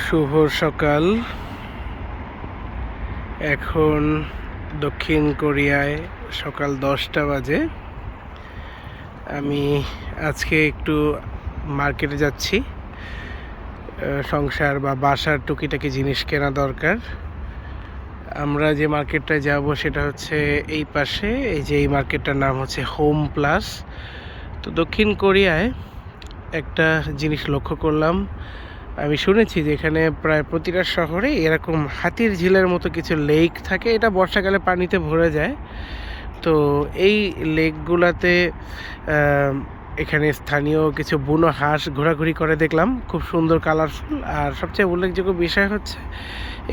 শুভ সকাল। এখন দক্ষিণ কোরিয়ায় সকাল 10টা বাজে। আমি আজকে একটু মার্কেটে যাচ্ছি। সংসার বা বাসার টুকিটাকি জিনিস কেনা দরকার। আমরা যে মার্কেটটায় যাব সেটা হচ্ছে এই পাশে। এই মার্কেটটার নাম হচ্ছে হোম প্লাস। তো দক্ষিণ কোরিয়ায় একটা জিনিস লক্ষ্য করলাম, আমি শুনেছি যে এখানে প্রায় প্রতিটা শহরে এরকম হাতির ঝিলের মতো কিছু লেক থাকে। এটা বর্ষাকালে পানিতে ভরে যায়। তো এই লেকগুলাতে এখানে স্থানীয় কিছু বুনো হাঁস ঘোরাঘুরি করে দেখলাম, খুব সুন্দর কালারফুল। আর সবচেয়ে উল্লেখযোগ্য বিষয় হচ্ছে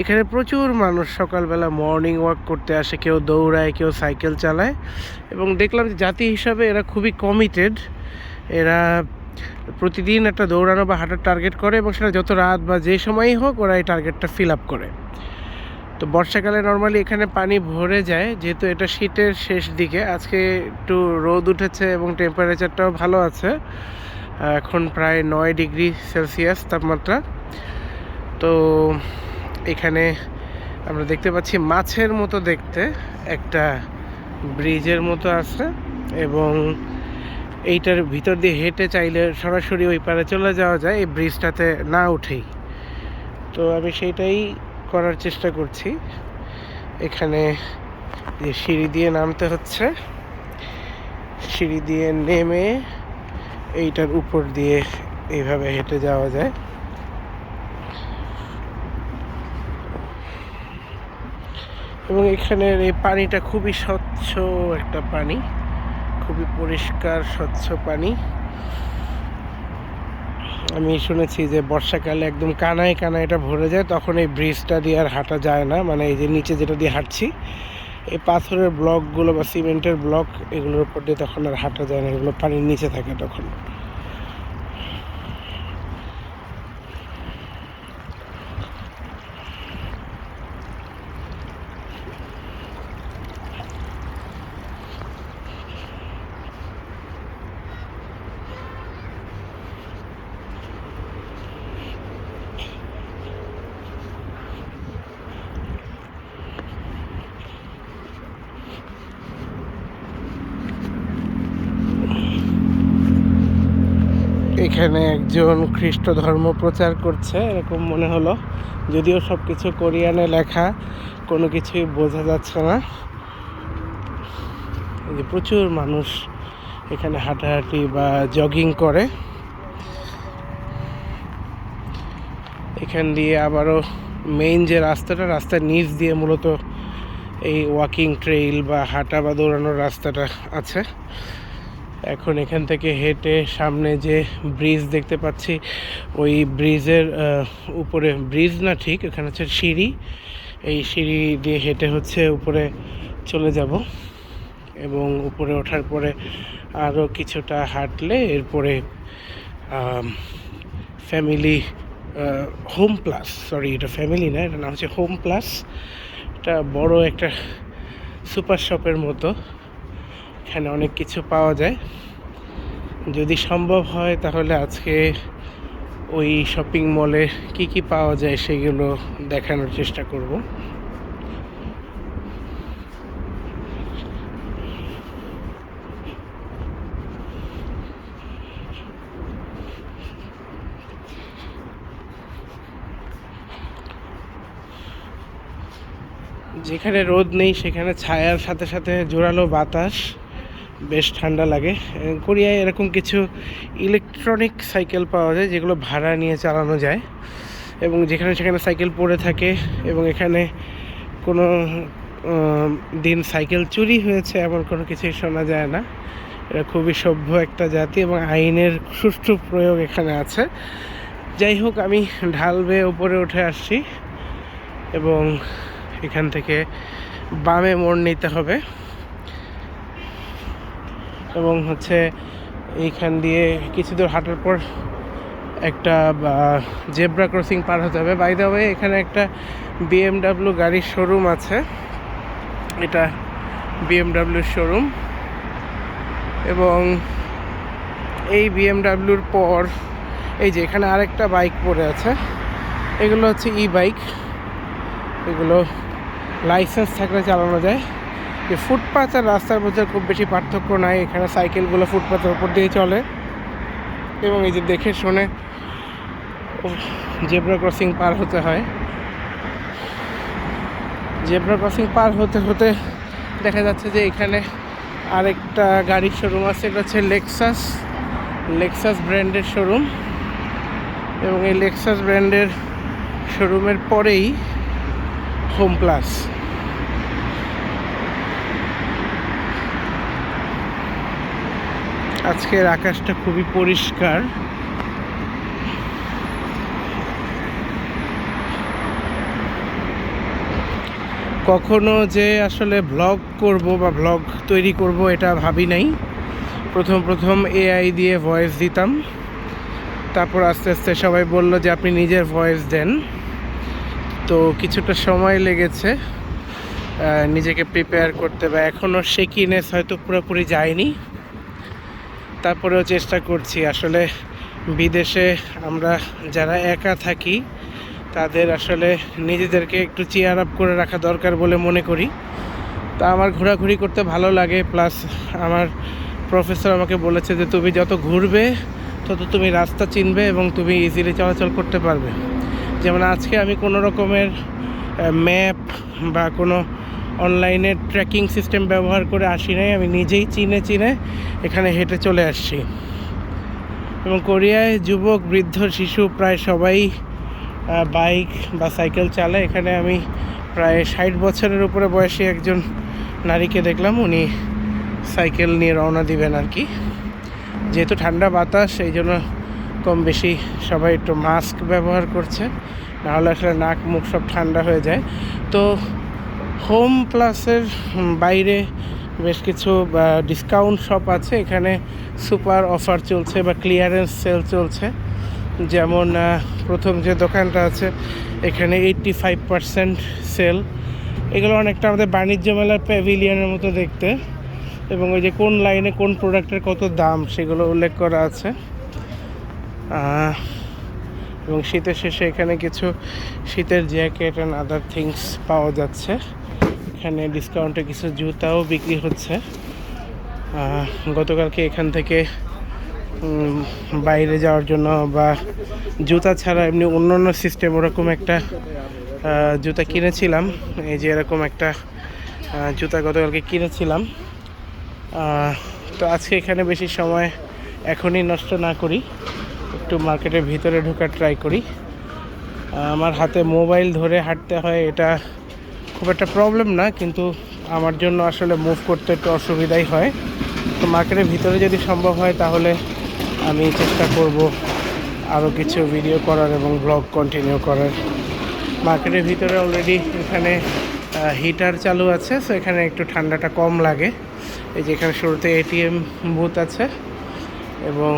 এখানে প্রচুর মানুষ সকালবেলা মর্নিং ওয়াক করতে আসে, কেউ দৌড়ায়, কেউ সাইকেল চালায়। এবং দেখলাম যে জাতি হিসাবে এরা খুবই কমিটেড। এরা প্রতিদিন একটা দৌড়ানো বা হাঁটার টার্গেট করে এবং সেটা যত রাত বা যে সময়ই হোক ওরা এই টার্গেটটা ফিল আপ করে। তো বর্ষাকালে নর্মালি এখানে পানি ভরে যায়, যেহেতু এটা শীতের শেষ দিকে। আজকে একটু রোদ উঠেছে এবং টেম্পারেচারটাও ভালো আছে। এখন প্রায় 9 ডিগ্রি সেলসিয়াস তাপমাত্রা। তো এখানে আমরা দেখতে পাচ্ছি মাছের মতো দেখতে একটা ব্রিজের মতো আছে, এবং এইটার ভিতর দিয়ে হেঁটে চাইলে সরাসরি ওই পারে চলে যাওয়া যায় এই ব্রিজটাতে না উঠেই। তো আমি সেইটাই করার চেষ্টা করছি। এখানে যে সিঁড়ি দিয়ে নামতে হচ্ছে, সিঁড়ি দিয়ে নেমে এইটার উপর দিয়ে এইভাবে হেঁটে যাওয়া যায়। এবং এখানের এই পানিটা খুবই স্বচ্ছ একটা পানি, খুবই পরিষ্কার স্বচ্ছ পানি। আমি শুনেছি যে বর্ষাকালে একদম কানায় কানায় এটা ভরে যায়, তখন এই ব্রিজটা দিয়ে আর হাঁটা যায় না। মানে এই যে নিচে যেটা দিয়ে হাঁটছি, এই পাথরের ব্লকগুলো বা সিমেন্টের ব্লক, এগুলোর উপর দিয়ে তখন আর হাঁটা যায় না, এগুলো পানির নিচে থাকে তখন। এখানে একজন খ্রিস্ট ধর্ম প্রচার করছে এরকম মনে হলো, যদিও সব কিছু কোরিয়ানে লেখা, কোনো কিছুই বোঝা যাচ্ছে না। এই যে প্রচুর মানুষ এখানে হাঁটাহাঁটি বা জগিং করে। এখান দিয়ে আবারও মেইন যে রাস্তার নিচ দিয়ে মূলত এই ওয়াকিং ট্রেইল বা হাঁটা বা দৌড়ানোর রাস্তাটা আছে। এখন এখান থেকে হেঁটে সামনে যে ব্রিজ দেখতে পাচ্ছি, ওই ব্রিজের উপরে, ব্রিজ না ঠিক, এখানে হচ্ছে সিঁড়ি। এই সিঁড়ি দিয়ে হেঁটে হচ্ছে উপরে চলে যাব, এবং উপরে ওঠার পরে আরও কিছুটা হাঁটলে এরপরে ফ্যামিলি হোম প্লাস, সরি এটা ফ্যামিলি না, এটা নাম হচ্ছে হোম প্লাস। এটা বড় একটা সুপার শপের মতো, এখানে অনেক কিছু পাওয়া যায়। যদি সম্ভব হয় তাহলে আজকে ওই শপিং মলে কি কি পাওয়া যায় সেগুলো দেখানোর চেষ্টা করব। যেখানে রোদ নেই সেখানে ছায়ার সাথে সাথে জোরালো বাতাস, বেশ ঠান্ডা লাগে। কোরিয়ায় এরকম কিছু ইলেকট্রনিক সাইকেল পাওয়া যায় যেগুলো ভাড়া নিয়ে চালানো যায়, এবং যেখানে সেখানে সাইকেল পড়ে থাকে। এবং এখানে কোনো দিন সাইকেল চুরি হয়েছে এমন কোনো কিছুই শোনা যায় না। এটা খুবই সভ্য একটা জাতি এবং আইনের সুষ্ঠু প্রয়োগ এখানে আছে। যাই হোক, আমি ঢাল বেয়ে উপরে উঠে আসছি এবং এখান থেকে বামে মোড় নিতে হবে, এবং হচ্ছে এইখান দিয়ে কিছু দূর হাঁটার পর একটা জেব্রা ক্রসিং পার হতে হবে। বাই দ্য ওয়ে, এখানে একটা BMW গাড়ির শোরুম আছে, এটা BMW শোরুম। এবং এই BMWর পর এই যে এখানে আরেকটা বাইক পড়ে আছে, এগুলো হচ্ছে ই বাইক, এগুলো লাইসেন্স থাকলে চালানো যায়। যে ফুটপাথ আর রাস্তার মধ্যে খুব বেশি পার্থক্য নাই, এখানে সাইকেলগুলো ফুটপাথের উপর দিয়ে চলে এবং এই যে দেখে শুনে জেব্রা ক্রসিং পার হতে হয়। জেব্রা ক্রসিং পার হতে হতে দেখা যাচ্ছে যে এখানে আরেকটা গাড়ির শোরুম আছে, এটা হচ্ছে লেক্সাস ব্র্যান্ডের শোরুম এবং এই লেক্সাস ব্র্যান্ডের শোরুমের পরেই হোম প্লাস। আজকের আকাশটা খুবই পরিষ্কার। কখনো যে আসলে ব্লগ করব বা ব্লগ তৈরি করব এটা ভাবি নাই। প্রথম এআই দিয়ে ভয়েস দিতাম, তারপর আস্তে আস্তে সবাই বলল যে আপনি নিজের ভয়েস দেন। তো কিছুটা সময় লেগেছে নিজেকে প্রিপেয়ার করতে, বা এখনও শেকিনেস হয়তো পুরোপুরি যায়নি, তারপরেও চেষ্টা করছি। আসলে বিদেশে আমরা যারা একা থাকি তাদের আসলে নিজেদেরকে একটু চিয়ার আপ করে রাখা দরকার বলে মনে করি। তা আমার ঘোরাঘুরি করতে ভালো লাগে, প্লাস আমার প্রফেসর আমাকে বলেছে যে তুমি যত ঘুরবে তত তুমি রাস্তা চিনবে এবং তুমি ইজিলি চলাচল করতে পারবে। যেমন আজকে আমি কোনো রকমের ম্যাপ বা কোনো অনলাইনে ট্র্যাকিং সিস্টেম ব্যবহার করে আসি নাই, আমি নিজেই চিনে এখানে হেঁটে চলে আসছি। এবং কোরিয়ায় যুবক, বৃদ্ধ, শিশু প্রায় সবাই বাইক বা সাইকেল চালায়। এখানে আমি প্রায় 60 বছরের উপরে বয়সী একজন নারীকে দেখলাম, উনি সাইকেল নিয়ে রওনা দিবেন আর কি। যেহেতু ঠান্ডা বাতাস, এই জন্য কম বেশি সবাই একটু মাস্ক ব্যবহার করছে, নাহলে আসলে নাক মুখ সব ঠান্ডা হয়ে যায়। তো হোম প্লাসের বাইরে বেশ কিছু ডিসকাউন্ট শপ আছে, এখানে সুপার অফার চলছে বা ক্লিয়ারেন্স সেল চলছে। যেমন প্রথম যে দোকানটা আছে এখানে 85% সেল। এগুলো অনেকটা আমাদের বাণিজ্য মেলার প্যাভিলিয়নের মতো দেখতে, এবং ওই যে কোন লাইনে কোন প্রোডাক্টের কত দাম সেগুলো উল্লেখ করা আছে। এবং শীতের শেষে এখানে কিছু শীতের জ্যাকেট অ্যান্ড আদার থিংস পাওয়া যাচ্ছে। এখানে ডিসকাউন্টে কিছু জুতাও বিক্রি হচ্ছে। গতকালকে এখান থেকে বাইরে যাওয়ার জন্য বা জুতা ছাড়া এমনি অন্য সিস্টেম ওরকম একটা জুতা কিনেছিলাম। এই যে এরকম একটা জুতা গতকালকে কিনেছিলাম। তো আজকে এখানে বেশি সময় এখনই নষ্ট না করি, একটু মার্কেটের ভিতরে ঢোকার ট্রাই করি। আমার হাতে মোবাইল ধরে হাঁটতে হয়, এটা খুব একটা প্রবলেম না, কিন্তু আমার জন্য আসলে মুভ করতে একটু অসুবিধাই হয়। তো মার্কেটের ভিতরে যদি সম্ভব হয় তাহলে আমি চেষ্টা করব আরও কিছু ভিডিও করার এবং ব্লগ কন্টিনিউ করার। মার্কেটের ভিতরে অলরেডি এখানে হিটার চালু আছে, সো এখানে একটু ঠান্ডাটা কম লাগে। এই যে এখানে শুরুতে এটিএম বুথ আছে এবং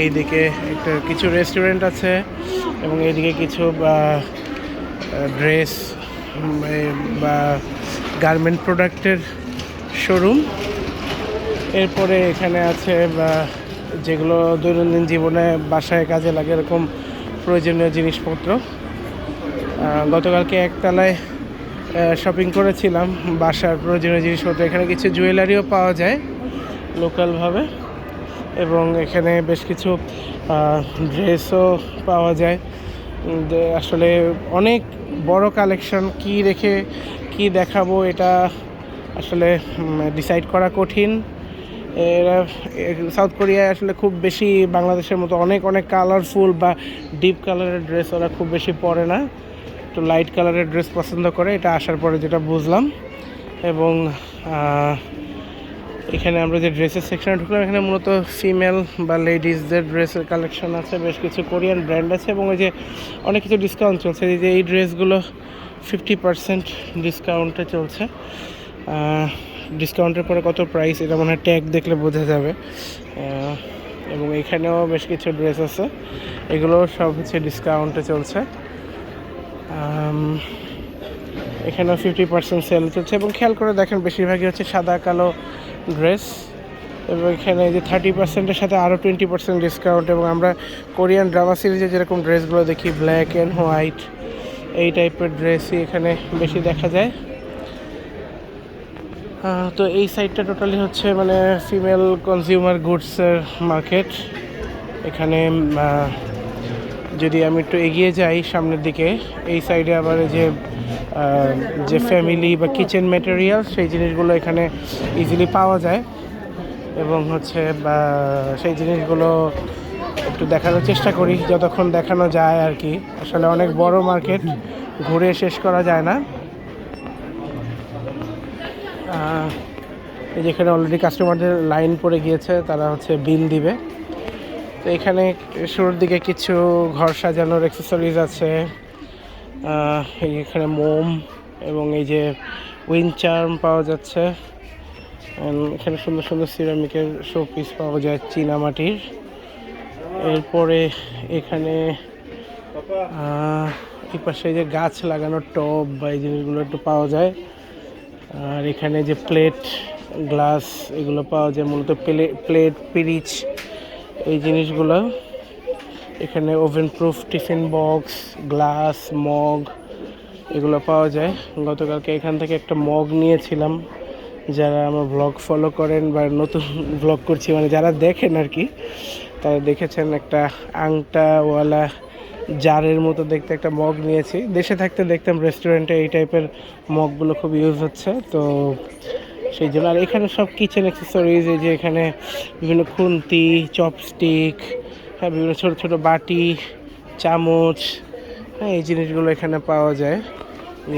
এইদিকে একটা কিছু রেস্টুরেন্ট আছে এবং এইদিকে কিছু ড্রেস বা গার্মেন্ট প্রোডাক্টের শোরুম। এরপরে এখানে আছে যেগুলো দৈনন্দিন জীবনে বাসায় কাজে লাগে এরকম প্রয়োজনীয় জিনিসপত্র। গতকালকে একতলায় শপিং করেছিলাম বাসার প্রয়োজনীয় জিনিসপত্র। এখানে কিছু জুয়েলারিও পাওয়া যায় লোকালভাবে এবং এখানে বেশ কিছু ড্রেসও পাওয়া যায়। আসলে অনেক বড় কালেকশন, কি রেখে কি দেখাবো এটা আসলে ডিসাইড করা কঠিন। এরা সাউথ কোরিয়ায় আসলে খুব বেশি বাংলাদেশের মতো অনেক কালারফুল বা ডিপ কালারের ড্রেস ওরা খুব বেশি পরে না, একটু লাইট কালারের ড্রেস পছন্দ করে, এটা আসার পরে যেটা বুঝলাম। এবং এখানে আমরা যে ড্রেসের সেকশনে ঢুকলাম, এখানে মূলত ফিমেল বা লেডিসদের ড্রেসের কালেকশন আছে, বেশ কিছু কোরিয়ান ব্র্যান্ড আছে এবং ওই যে অনেক কিছু ডিসকাউন্ট চলছে। এই যে এই ড্রেসগুলো 50% ডিসকাউন্টে চলছে। ডিসকাউন্টের পরে কত প্রাইস এটা মনে হয় ট্যাগ দেখলে বোঝা যাবে। এবং এখানেও বেশ কিছু ড্রেস আছে, এগুলো সব হচ্ছে ডিসকাউন্টে চলছে। এখানেও 50% সেল চলছে এবং খেয়াল করে দেখেন বেশিরভাগই হচ্ছে সাদা কালো ড্রেস এবং এখানে যে 30%-এর সাথে আরও 20% ডিসকাউন্ট। এবং আমরা কোরিয়ান ড্রামা সিরিজে যেরকম ড্রেসগুলো দেখি ব্ল্যাক অ্যান্ড হোয়াইট, এই টাইপের ড্রেসই এখানে বেশি দেখা যায়। তো এই সাইডটা টোটালি হচ্ছে মানে ফিমেল কনজিউমার গুডসের মার্কেট। এখানে যদি আমি একটু এগিয়ে যাই সামনের দিকে, এই সাইডে আবার যে ফ্যামিলি বা কিচেন ম্যাটেরিয়াল সেই জিনিসগুলো এখানে ইজিলি পাওয়া যায়। এবং হচ্ছে সেই জিনিসগুলো একটু দেখানোর চেষ্টা করি যতক্ষণ দেখানো যায় আর কি। আসলে অনেক বড় মার্কেট, ঘুরে শেষ করা যায় না। যেখানে অলরেডি কাস্টমারদের লাইন পড়ে গিয়েছে, তারা হচ্ছে বিল দিবে। তো এখানে শুরুর দিকে কিছু ঘর সাজানোর অ্যাক্সেসরিজ আছে। এখানে মোম এবং এই যে উইন্ড চার্ম পাওয়া যাচ্ছে। এখানে সুন্দর সুন্দর সিরামিকের শোপিস পাওয়া যায় চীনামাটির। এরপরে এখানে এই পাশে যে গাছ লাগানোর টব বা এই জিনিসগুলো একটু পাওয়া যায়। আর এখানে যে প্লেট, গ্লাস এগুলো পাওয়া যায়, মূলত প্লেট, পিরিচ এই জিনিসগুলো। এখানে oven proof tiffin box, glass, mug এগুলো পাওয়া যায়। গতকালকে এখান থেকে একটা মগ নিয়েছিলাম। যারা আমার ব্লগ ফলো করেন বা নতুন ব্লগ করছি মানে যারা দেখেন আর কি, তারা দেখেছেন একটা আংটাওয়ালা জারের মতো দেখতে একটা মগ নিয়েছি। দেশে থাকতে দেখতাম রেস্টুরেন্টে এই টাইপের মগগুলো খুব ইউজ হচ্ছে, তো সেই জন্য। আর এখানে সব কিচেন অ্যাক্সেসরিজ, এই যে এখানে বিভিন্ন খুন্তি, চপস্টিক, হ্যাঁ বিভিন্ন ছোটো ছোটো বাটি, চামচ, হ্যাঁ এই জিনিসগুলো এখানে পাওয়া যায়।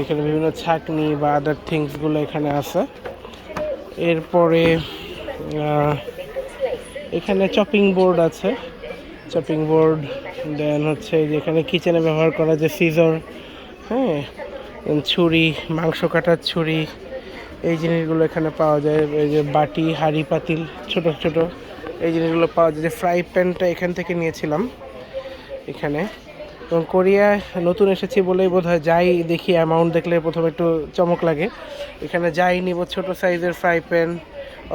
এখানে বিভিন্ন ছাঁকনি বা আদার থিংসগুলো এখানে আছে। এরপরে এখানে চপিং বোর্ড আছে, চপিং বোর্ড। দেন হচ্ছে যেখানে কিচেনে ব্যবহার করা যে সিজর, হ্যাঁ ছুরি, মাংস কাটার ছুরি, এই জিনিসগুলো এখানে পাওয়া যায়। এই যে বাটি, হাঁড়ি পাতিল ছোট ছোট এই জিনিসগুলো পাওয়া যায়। যে ফ্রাই প্যানটা এখান থেকে নিয়েছিলাম এখানে। এবং কোরিয়ায় নতুন এসেছি বলেই বোধ হয় যাই দেখি অ্যামাউন্ট দেখলে প্রথমে একটু চমক লাগে। এখানে যাই নিব ছোটো সাইজের ফ্রাই প্যান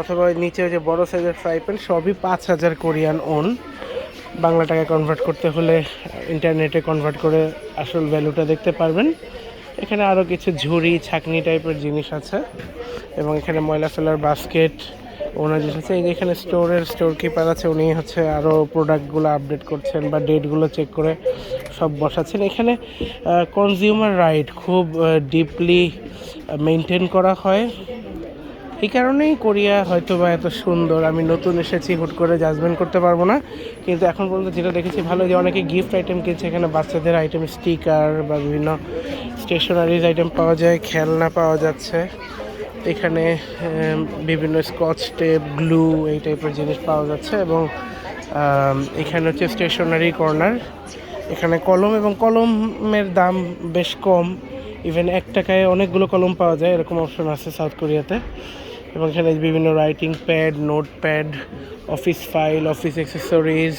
অথবা নিচে যে বড় সাইজের ফ্রাই প্যান, সবই 5,000 কোরিয়ান ওন। বাংলা টাকায় কনভার্ট করতে হলে ইন্টারনেটে কনভার্ট করে আসল ভ্যালুটা দেখতে পারবেন। এখানে আরও কিছু ঝুড়ি, ছাঁকনি টাইপের জিনিস আছে। এবং এখানে ময়লা ফেলার বাস্কেট, ওনার জিনিস আছে। এই যে এখানে স্টোর কিপার আছে, উনি হচ্ছে আরও প্রোডাক্টগুলো আপডেট করছেন বা ডেটগুলো চেক করে সব বসাচ্ছেন। এখানে কনজিউমার রাইট খুব ডিপলি মেনটেন করা হয়। এই কারণেই কোরিয়া হয়তো বা এত সুন্দর। আমি নতুন এসেছি, হুট করে জাজমেন্ট করতে পারবো না, কিন্তু এখন পর্যন্ত যেটা দেখেছি ভালো। যে অনেকে গিফট আইটেম কিনছে, এখানে বাচ্চাদের আইটেম, স্টিকার বা বিভিন্ন স্টেশনারিজ আইটেম পাওয়া যায়, খেলনা পাওয়া যাচ্ছে। এখানে বিভিন্ন স্কচ টেপ, গ্লু এই টাইপের জিনিস পাওয়া যাচ্ছে। এবং এখানে হচ্ছে স্টেশনারি কর্নার। এখানে কলম, এবং কলমের দাম বেশ কম। ইভেন 1 টাকায় অনেকগুলো কলম পাওয়া যায়, এরকম অপশন আছে সাউথ কোরিয়াতে। এবং এখানে বিভিন্ন writing pad, note pad, office file, office accessories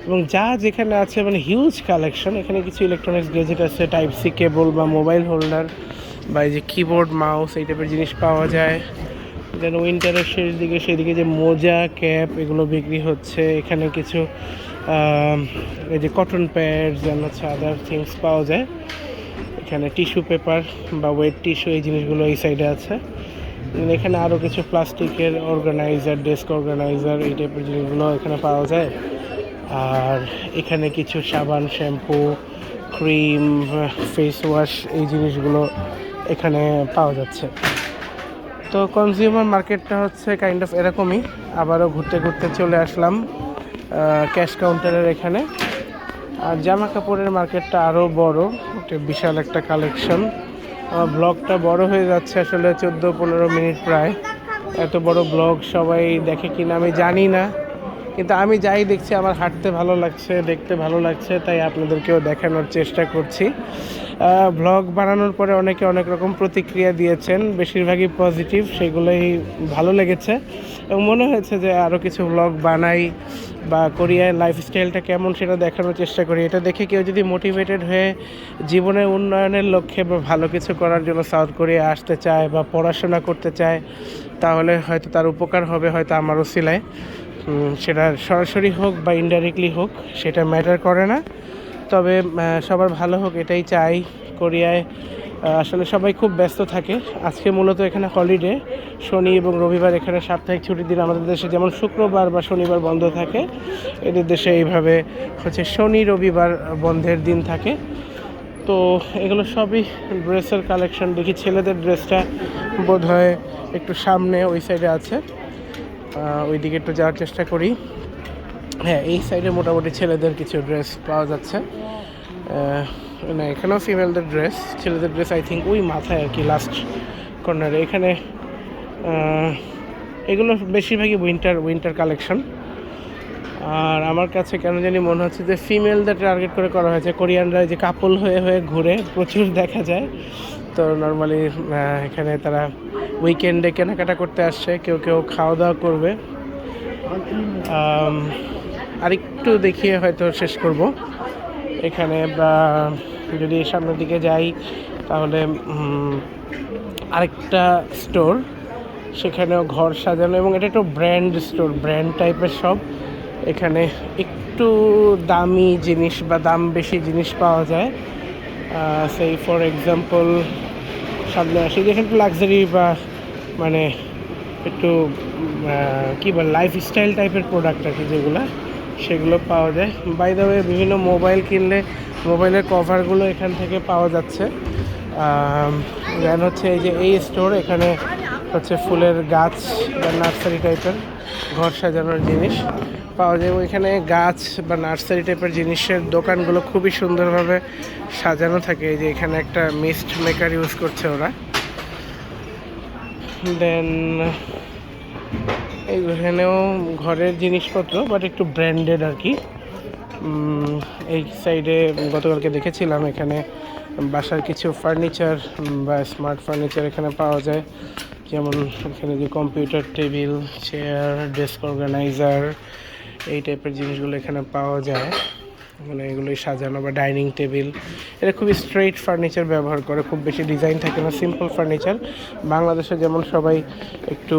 এবং যা যেখানে আছে মানে হিউজ কালেকশন। এখানে কিছু ইলেকট্রনিক্স গ্যাজেট আছে, টাইপ সি কেবল বা মোবাইল হোল্ডার বা এই যে কিবোর্ড, মাউস এই টাইপের জিনিস পাওয়া যায়। দেন উইন্টারের শেষ দিকে সেদিকে যে মোজা, ক্যাপ এগুলো বিক্রি হচ্ছে। এখানে কিছু এই যে কটন প্যাডস দেন হচ্ছে আদার থিংস পাওয়া যায়। এখানে টিস্যু পেপার বা ওয়েট টিস্যু এই জিনিসগুলো এই সাইডে আছে। এখানে আরও কিছু প্লাস্টিকের অর্গানাইজার, ডেস্ক অর্গানাইজার এই টাইপের জিনিসগুলো এখানে পাওয়া যায়। আর এখানে কিছু সাবান, শ্যাম্পু, ক্রিম, ফেস ওয়াশ এই জিনিসগুলো এখানে পাওয়া যাচ্ছে। তো কনজিউমার মার্কেটটা হচ্ছে কাইন্ড অফ এরকমই। আবারও ঘুরতে ঘুরতে চলে আসলাম ক্যাশ কাউন্টারের এখানে। আর জামা কাপড়ের মার্কেটটা আরও বড়, একটা বিশাল একটা কালেকশন। আমার ব্লগটা বড় হয়ে যাচ্ছে আসলে, 14-15 মিনিট প্রায়। এত বড় ব্লগ সবাই দেখে কিনা আমি জানি না, কিন্তু আমি যাই দেখছি আমার হাঁটতে ভালো লাগছে, দেখতে ভালো লাগছে, তাই আপনাদেরকেও দেখানোর চেষ্টা করছি। ব্লগ বানানোর পরে অনেকে অনেক রকম প্রতিক্রিয়া দিয়েছেন, বেশিরভাগই পজিটিভ, সেগুলোই ভালো লেগেছে এবং মনে হয়েছে যে আরও কিছু ব্লগ বানাই বা কোরিয়ার লাইফস্টাইলটা কেমন সেটা দেখানোর চেষ্টা করি। এটা দেখে কেউ যদি মোটিভেটেড হয়ে জীবনের উন্নয়নের লক্ষ্যে বা ভালো কিছু করার জন্য সাউথ কোরিয়া আসতে চায় বা পড়াশোনা করতে চায়, তাহলে হয়তো তার উপকার হবে, হয়তো আমার উসিলায়। সেটা সরাসরি হোক বা ইনডাইরেক্টলি হোক সেটা ম্যাটার করে না, তবে সবার ভালো হোক এটাই চাই। কোরিয়ায় আসলে সবাই খুব ব্যস্ত থাকে। আজকে মূলত এখানে হলিডে, শনি এবং রবিবার এখানে সাপ্তাহিক ছুটির দিন। আমাদের দেশে যেমন শুক্রবার বা শনিবার বন্ধ থাকে, এদের দেশে এইভাবে হচ্ছে শনি রবিবার বন্ধের দিন থাকে। তো এগুলো সবই ড্রেসের কালেকশন। দেখি ছেলেদের ড্রেসটা বোধহয় একটু সামনে ওই সাইডে আছে, ওই দিকে একটু যাওয়ার চেষ্টা করি। হ্যাঁ, এই সাইডে মোটামুটি ছেলেদের কিছু ড্রেস পাওয়া যাচ্ছে। না, এখানেও ফিমেলদের ড্রেস, ছেলেদের ড্রেস আই থিঙ্ক ওই মাথায় আর কি লাস্ট কর্নারে। এখানে এগুলো বেশিরভাগই উইন্টার কালেকশন। আর আমার কাছে কেন জানি মনে হচ্ছে যে ফিমেলদের টার্গেট করে করা হয়েছে। কোরিয়ানরা যে কাপল হয়ে হয়ে ঘুরে প্রচুর দেখা যায়, তো নর্মালি এখানে তারা উইকেন্ডে কেনাকাটা করতে আসছে, কেউ কেউ খাওয়া দাওয়া করবে। আরেকটু দেখিয়ে হয়তো শেষ করব। এখানে যদি সামনের দিকে যাই তাহলে আরেকটা স্টোর, সেখানেও ঘর সাজানো এবং এটা একটু ব্র্যান্ড স্টোর, ব্র্যান্ড টাইপের সব। এখানে একটু দামি জিনিস বা দাম বেশি জিনিস পাওয়া যায়। সেই ফর এক্সাম্পল সামনে আসি, যেখানে একটু লাক্সারি বা মানে একটু কী বলে লাইফস্টাইল টাইপের প্রোডাক্ট আর কি, যেগুলো সেগুলো পাওয়া যায়। বাই দ্য ওয়ে, বিভিন্ন মোবাইল কিনলে মোবাইলের কভারগুলো এখান থেকে পাওয়া যাচ্ছে। দেন হচ্ছে এই যে এই স্টোর, এখানে হচ্ছে ফুলের গাছ বা নার্সারি টাইপের ঘর সাজানোর জিনিস পাওয়া যায়। ওইখানে গাছ বা নার্সারি টাইপের জিনিসের দোকানগুলো খুবই সুন্দরভাবে সাজানো থাকে। এই যে এখানে একটা মিস্ট মেকার ইউজ করছে ওরা। দেন এইখানেও ঘরের জিনিসপত্র, বাট একটু ব্র্যান্ডেড আর কি। এই সাইডে গতকালকে দেখেছিলাম, এখানে বাসার কিছু ফার্নিচার বা স্মার্ট ফার্নিচার এখানে পাওয়া যায়। যেমন এখানে যে computer table, chair, desk organiser, এই টাইপের জিনিসগুলো এখানে পাওয়া যায়। মানে এগুলোই সাজানো, বা ডাইনিং টেবিল, এটা খুবই স্ট্রেইট ফার্নিচার ব্যবহার করে, খুব বেশি ডিজাইন থাকে না, সিম্পল ফার্নিচার। বাংলাদেশে যেমন সবাই একটু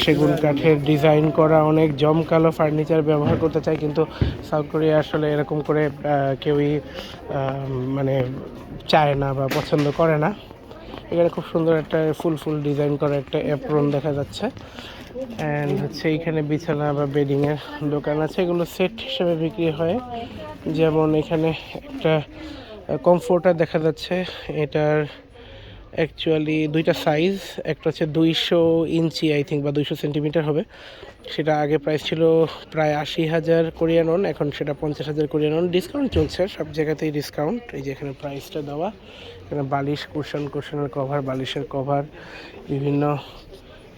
সেগুন কাঠের ডিজাইন করা অনেক জমকালো ফার্নিচার ব্যবহার করতে চায়, কিন্তু সাউথ কোরিয়া আসলে এরকম করে কেউই মানে চায় না বা পছন্দ করে না। এখানে খুব সুন্দর একটা ফুল ডিজাইন করা একটা অ্যাপ্রন দেখা যাচ্ছে। অ্যান্ড হচ্ছে এইখানে বিছানা বা বেডিংয়ের দোকান আছে, এগুলো সেট হিসেবে বিক্রি হয়। যেমন এখানে একটা কমফোর্টার দেখা যাচ্ছে, এটার অ্যাকচুয়ালি দুইটা সাইজ, একটা হচ্ছে 200 ইঞ্চি আই থিঙ্ক বা 200 সেন্টিমিটার হবে। সেটা আগে প্রাইস ছিল প্রায় 80,000 কোরিয়ান ওন, এখন সেটা 50,000 কোরিয়ান ওন। ডিসকাউন্ট চলছে, সব জায়গাতেই ডিসকাউন্ট। এই যে এখানে প্রাইসটা দেওয়া, এখানে বালিশ, কুশনের কভার, বালিশের কভার, বিভিন্ন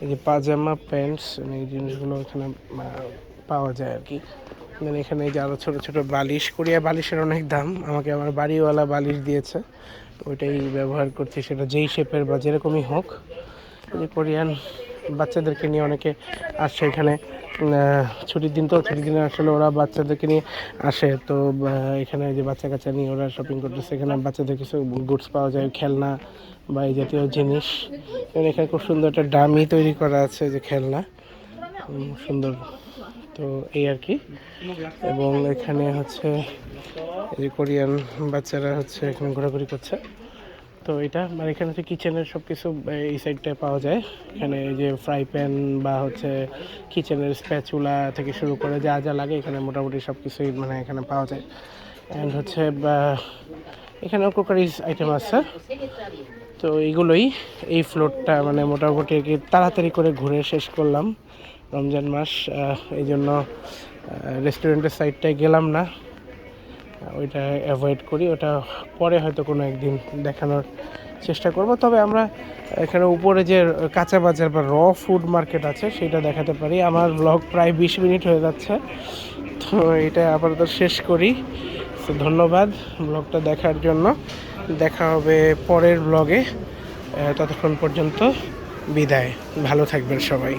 এই যে পাজামা, প্যান্টস, এই জিনিসগুলো এখানে পাওয়া যায় আর কি। দেন এখানে এই যে আরও ছোটো ছোটো বালিশ, কোরিয়া বালিশের অনেক দাম। আমাকে আমার বাড়িওয়ালা বালিশ দিয়েছে, তো ওইটাই ব্যবহার করছি, সেটা যেই শেপের বা যেরকমই হোক। এই কোরিয়ান বাচ্চাদেরকে নিয়ে অনেকে আসছে এখানে, ছুটির দিন, তো ছুটির দিনে আসলে ওরা বাচ্চাদেরকে নিয়ে আসে। তো এখানে যে বাচ্চা কাচ্চা নিয়ে ওরা শপিং করতেছে, এখানে বাচ্চাদের কিছু গুডস পাওয়া যায়, খেলনা বা এই জাতীয় জিনিস। এখানে খুব সুন্দর একটা ডামি তৈরি করা আছে, যে খেলনা সুন্দর। তো এই আর কি। এবং এখানে হচ্ছে এই কোরিয়ান বাচ্চারা হচ্ছে এখানে ঘোরাঘুরি করছে। তো এটা মানে এখানে হচ্ছে কিচেনের সব কিছু এই সাইডটায় পাওয়া যায়। এখানে এই যে ফ্রাই প্যান বা হচ্ছে কিচেনের স্প্যাচুলা থেকে শুরু করে যা যা লাগে এখানে মোটামুটি সব কিছুই মানে এখানে পাওয়া যায়। অ্যান্ড হচ্ছে এখানেও ক্রোকারিজ আইটেম আছে। তো এইগুলোই, এই ফ্লোরটা মানে মোটামুটি তাড়াতাড়ি করে ঘুরে শেষ করলাম। রমজান মাস, এই জন্য রেস্টুরেন্টের সাইডটায় গেলাম না, ওইটা অ্যাভয়েড করি। ওটা পরে হয়তো কোনো একদিন দেখানোর চেষ্টা করব। তবে আমরা এখানে উপরে যে কাঁচা বাজার বা র ফুড মার্কেট আছে সেটা দেখাতে পারি। আমার ব্লগ প্রায় 20 মিনিট হয়ে যাচ্ছে, তো এটা আপাতত শেষ করি। তো ধন্যবাদ ব্লগটা দেখার জন্য। দেখা হবে পরের ব্লগে, ততক্ষণ পর্যন্ত বিদায়। ভালো থাকবেন সবাই।